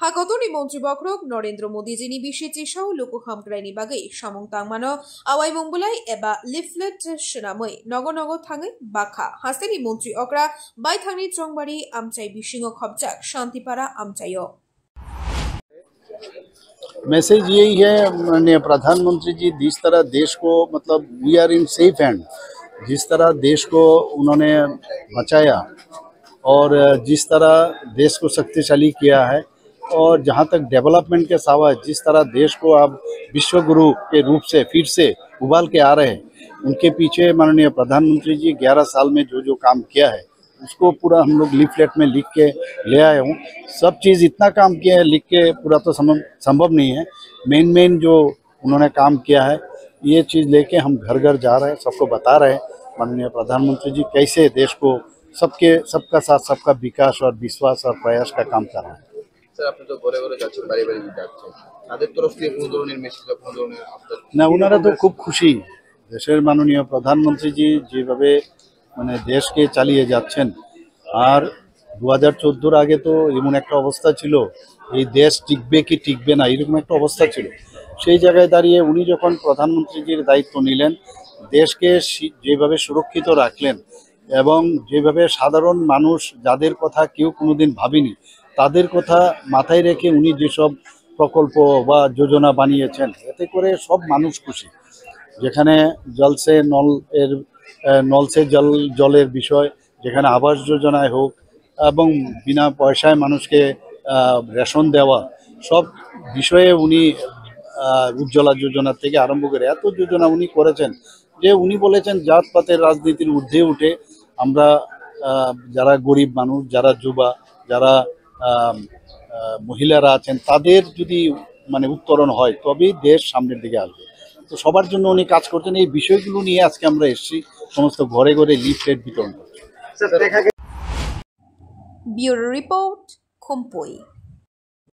Hakotoni Mantri Bokrok, Narendra Modi Jini Bishiti Shau, Luku Hamgrani Bagay, Shamong Tangmano, Awai Mumbulai, Eba, Leaflet, Shinamoi, Nogonogo Tangi, Baka, Haseni Mantri Okra, Baitani Chongbari, Amchai Bishingo Khobjak, Shantipara, Amchayo. Message यही है माननीय प्रधानमंत्री जी जिस तरह देश को मतलब we are in safe hand, जिस तरह देश को उन्होंने बचाया और जिस तरह देश को शक्तिशाली किया है और जहां तक डेवलपमेंट के साथ जिस तरह देश को अब विश्व गुरु के रूप से फिर से उबाल के आ रहे हैं, उनके पीछे माननीय प्रधानमंत्री जी 11 साल में जो जो काम किया है उसको पूरा हम लोग लीफलेट में लिख के ले आए हूँ। सब चीज़ इतना काम किया है लिख के पूरा तो संभव नहीं है। मेन जो उन्होंने काम किया है ये चीज़ लेके हम घर घर जा रहे हैं, सबको बता रहे हैं माननीय प्रधानमंत्री जी कैसे देश को सबका साथ सबका विकास और विश्वास और प्रयास का काम कर रहे हैं। सर আপনি তো ঘরে ঘরে যাচ্ছেন বাড়ি বাড়ি যাচ্ছেন তাদের তরফ থেকে কোন ধরনের মেসেজ বা কোন ধরনের আপনাদের না ওনারা তো খুব খুশি দেশের মাননীয় প্রধানমন্ত্রী জি যেভাবে মানে দেশকে চালিয়ে যাচ্ছেন আর 2014 আগে তো এমন একটা অবস্থা ছিল এই দেশ টিকবে কি টিকবে না এরকম একটা অবস্থা ছিল। সেই জায়গায় দাঁড়িয়ে উনি যখন প্রধানমন্ত্রীর দায়িত্ব নিলেন দেশকে যেভাবে সুরক্ষিত রাখলেন এবং যেভাবে সাধারণ মানুষ যাদের কথা কেউ কোনোদিন ভাবেনি তাদের কথা মাথায় রেখে উনি যেসব প্রকল্প বা যোজনা বানিয়েছেন এতে করে সব মানুষ খুশি। যেখানে নল সে জলের বিষয়, যেখানে আবাস যোজনায় হোক এবং বিনা পয়সায় মানুষকে রেশন দেওয়া, সব বিষয়ে উনি উজ্জ্বলা যোজনা থেকে আরম্ভ করে এত যোজনা উনি করেছেন যে উনি বলেছেন জাতপাতের রাজনীতির ঊর্ধ্বে উঠে আমরা যারা গরিব মানুষ, যারা যুবা, যারা মহিলারা আছেন তাদের যদি মানে উত্তরণ হয় তবেই দেশ সামনের দিকে আসবে। তো সবার জন্য উনি কাজ করছেন। এই বিষয়গুলো নিয়ে আজকে আমরা এসেছি, সমস্ত ঘরে ঘরে লিফলেট বিতরণ করছি। Bureau Report, Khompoi.